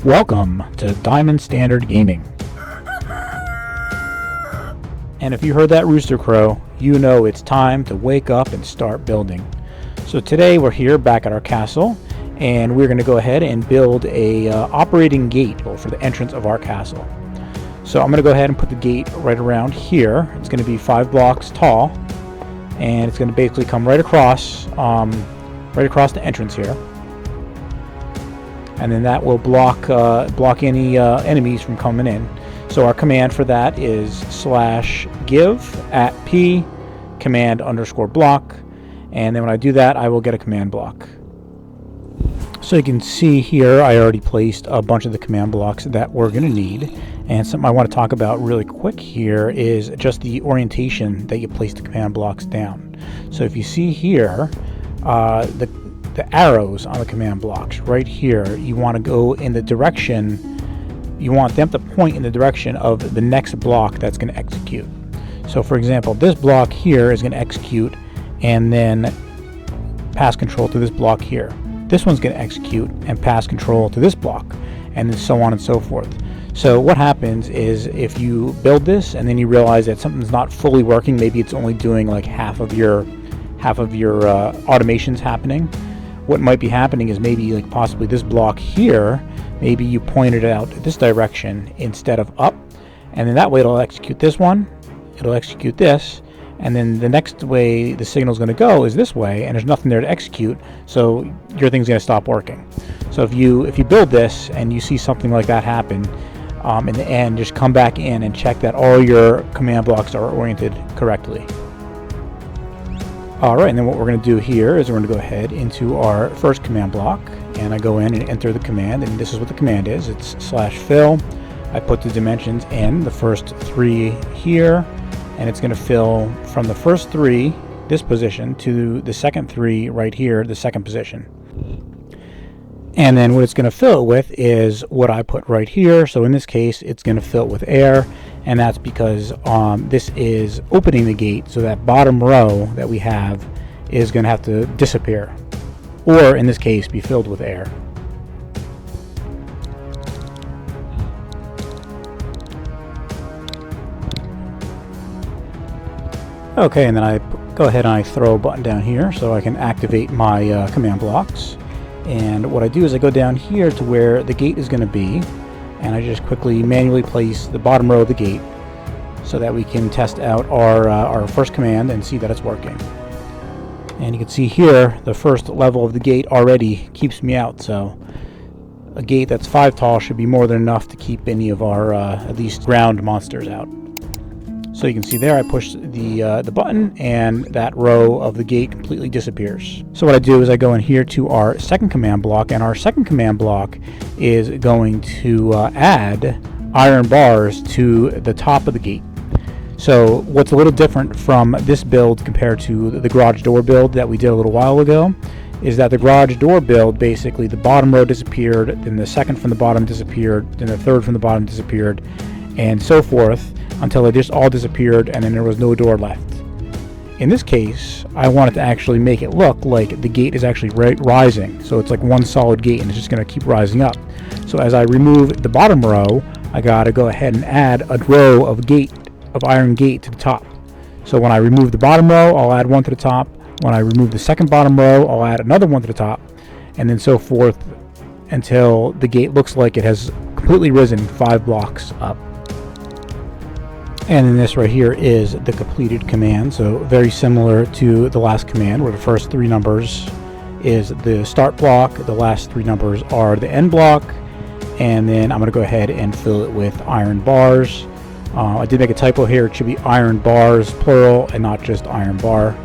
Welcome to Diamond.Standard.Gaming. And if you heard that rooster crow, you know it's time to wake up and start building. So today we're here back at our castle, and we're going to go ahead and build a operating gate for the entrance of our castle. So I'm going to go ahead and put the gate right around here. It's going to be 5 blocks tall, and it's going to basically come right across the entrance here. And then that will block any enemies from coming in. So our command for that is /give @p_command_block, and then when I do that, I will get a command block. So you can see here, I already placed a bunch of the command blocks that we're going to need. And something I want to talk about really quick here is just the orientation that you place the command blocks down. So if you see here, the arrows on the command blocks right here, you want to go in the direction, you want them to point in the direction of the next block that's going to execute. So for example, this block here is going to execute and then pass control to this block here. This one's going to execute and pass control to this block, and then so on and so forth. So what happens is if you build this and then you realize that something's not fully working, maybe it's only doing like half of your automations happening. What might be happening is maybe like possibly this block here, maybe you pointed it out this direction instead of up, and then that way it'll execute this one, it'll execute this, and then the next way the signal is going to go is this way, and there's nothing there to execute, so your thing's going to stop working. So if you build this and you see something like that happen, in the end, just come back in and check that all your command blocks are oriented correctly. Alright, and then what we're going to do here is we're going to go ahead into our first command block, and I go in and enter the command, and this is what the command is. It's /fill. I put the dimensions in, the first 3 here, and it's going to fill from the first 3, this position, to the second 3 right here, the second position. And then what it's going to fill it with is what I put right here. So in this case, it's going to fill it with air, and that's because this is opening the gate, so that bottom row that we have is going to have to disappear, or in this case, be filled with air. Okay, and then I go ahead and I throw a button down here so I can activate my command blocks. And what I do is I go down here to where the gate is going to be, and I just quickly manually place the bottom row of the gate so that we can test out our first command and see that it's working. And you can see here the first level of the gate already keeps me out, so a gate that's 5 tall should be more than enough to keep any of our at least ground monsters out. So you can see there I push the button, and that row of the gate completely disappears. So what I do is I go in here to our second command block, and our second command block is going to add iron bars to the top of the gate. So what's a little different from this build compared to the garage door build that we did a little while ago is that the garage door build, basically the bottom row disappeared, then the second from the bottom disappeared, then the third from the bottom disappeared, and so forth, until they just all disappeared and then there was no door left. In this case, I wanted to actually make it look like the gate is actually rising, so it's like one solid gate and it's just going to keep rising up. So as I remove the bottom row, I gotta go ahead and add a row of iron gate to the top. So when I remove the bottom row, I'll add one to the top. When I remove the second bottom row, I'll add another one to the top, and then so forth until the gate looks like it has completely risen 5 blocks up. And then this right here is the completed command, so very similar to the last command where the first 3 numbers is the start block, the last 3 numbers are the end block, and then I'm going to go ahead and fill it with iron bars. I did make a typo here, it should be iron bars plural and not just iron bar.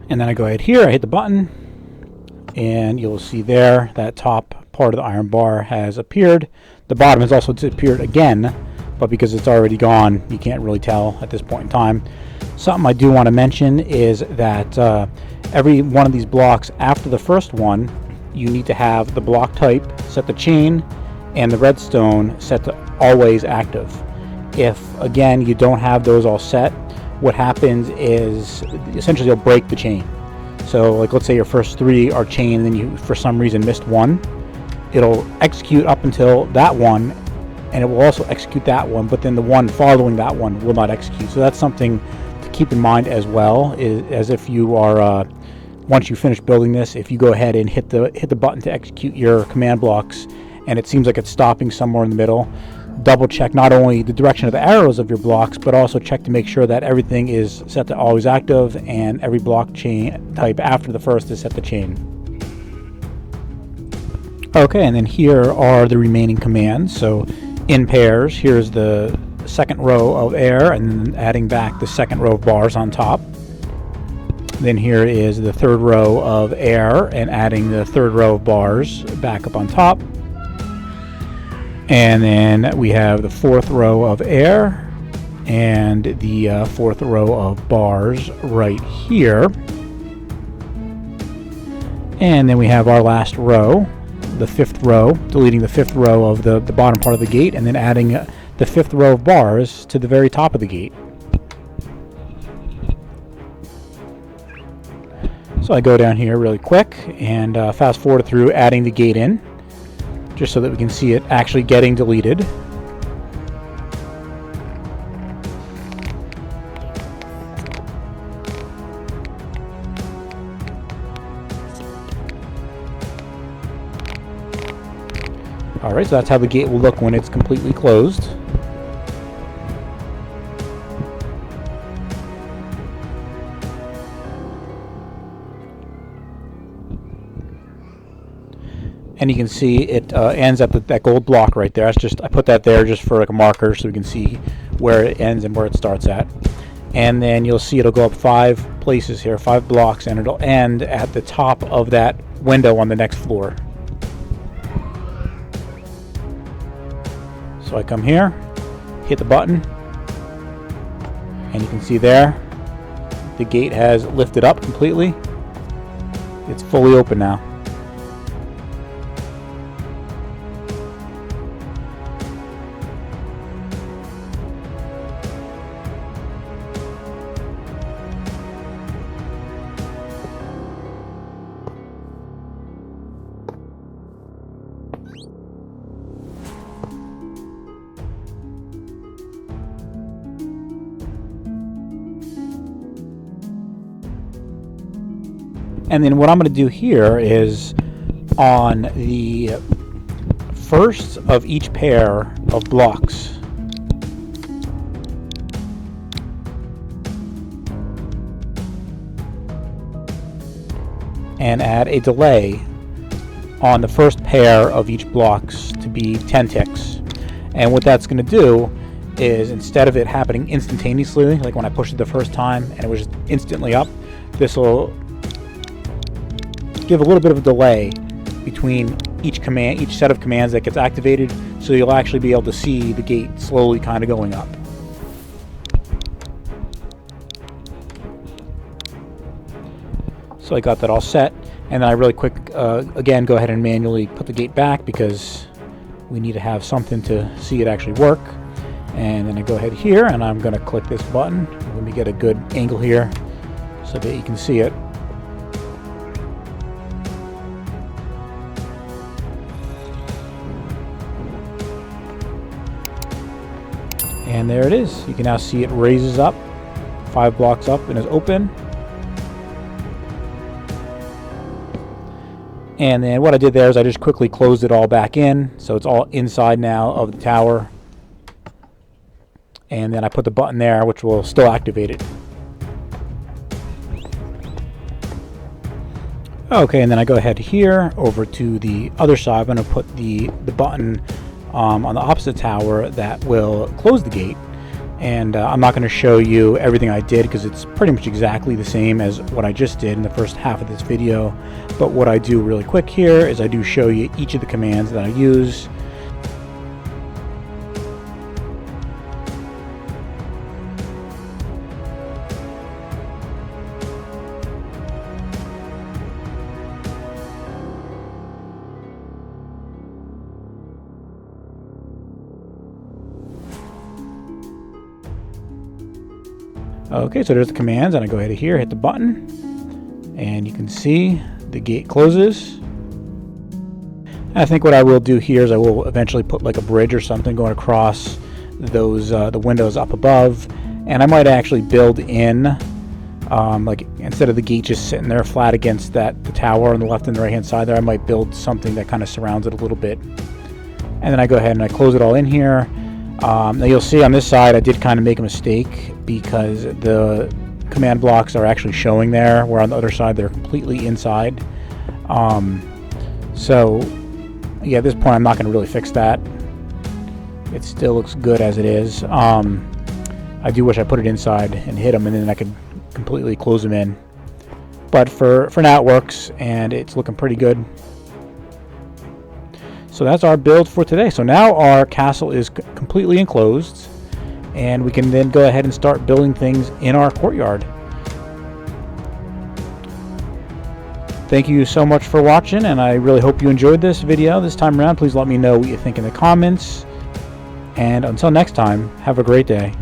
And then I go ahead here, I hit the button, and you'll see there that top part of the iron bar has appeared. The bottom has also disappeared again, but because it's already gone, you can't really tell at this point in time. Something I do want to mention is that every one of these blocks after the first one, you need to have the block type set to chain and the redstone set to always active. If, again, you don't have those all set, what happens is essentially you'll break the chain. So like, let's say your first 3 are chained and then you for some reason missed one, it'll execute up until that one, and it will also execute that one, but then the one following that one will not execute. So that's something to keep in mind as well, is as if you are once you finish building this, if you go ahead and hit the button to execute your command blocks and it seems like it's stopping somewhere in the middle, double check not only the direction of the arrows of your blocks, but also check to make sure that everything is set to always active and every block chain type after the first is set to chain. Okay, and then here are the remaining commands. So in pairs, here's the second row of air, and then adding back the second row of bars on top. Then here is the third row of air and adding the third row of bars back up on top. And then we have the fourth row of air and the fourth row of bars right here. And then we have our last row, the fifth row, deleting the fifth row of the bottom part of the gate, and then adding the fifth row of bars to the very top of the gate. So I go down here really quick and fast forward through adding the gate in, just so that we can see it actually getting deleted. Alright, so that's how the gate will look when it's completely closed. And you can see it ends at that gold block right there. That's just, I put that there just for like a marker so we can see where it ends and where it starts at. And then you'll see it'll go up 5 places here, 5 blocks, and it'll end at the top of that window on the next floor. So I come here, hit the button, and you can see there the gate has lifted up completely. It's fully open now. And then what I'm going to do here is on the first of each pair of blocks, and add a delay on the first pair of each blocks to be 10 ticks. And what that's going to do is, instead of it happening instantaneously, like when I pushed it the first time and it was just instantly up, this will give a little bit of a delay between each set of commands that gets activated, so you'll actually be able to see the gate slowly kind of going up. So I got that all set, and then I really quick again go ahead and manually put the gate back because we need to have something to see it actually work. And then I go ahead here and I'm going to click this button. Let me get a good angle here so that you can see it. And there it is. You can now see it raises up 5 blocks up and is open. And then what I did there is I just quickly closed it all back in, so it's all inside now of the tower. And then I put the button there, which will still activate it. Okay, and then I go ahead here over to the other side. I'm going to put the button on the opposite tower that will close the gate. And I'm not going to show you everything I did because it's pretty much exactly the same as what I just did in the first half of this video. But what I do really quick here is I do show you each of the commands that I use. Okay, so there's the commands, and I go ahead here, hit the button, And you can see the gate closes. I think what I will do here is I will eventually put like a bridge or something going across those the windows up above, and I might actually build in like instead of the gate just sitting there flat against the tower on the left and the right hand side there, I might build something that kind of surrounds it a little bit. And then I go ahead and I close it all in here. Now you'll see on this side I did kind of make a mistake because the command blocks are actually showing there, where on the other side they're completely inside. So yeah, at this point I'm not going to really fix that. It still looks good as it is. I do wish I put it inside and hit them, and then I could completely close them in. But for now it works, and it's looking pretty good. So that's our build for today. So now our castle is completely enclosed, and we can then go ahead and start building things in our courtyard. Thank you so much for watching, and I really hope you enjoyed this video this time around. Please let me know what you think in the comments. And until next time, have a great day.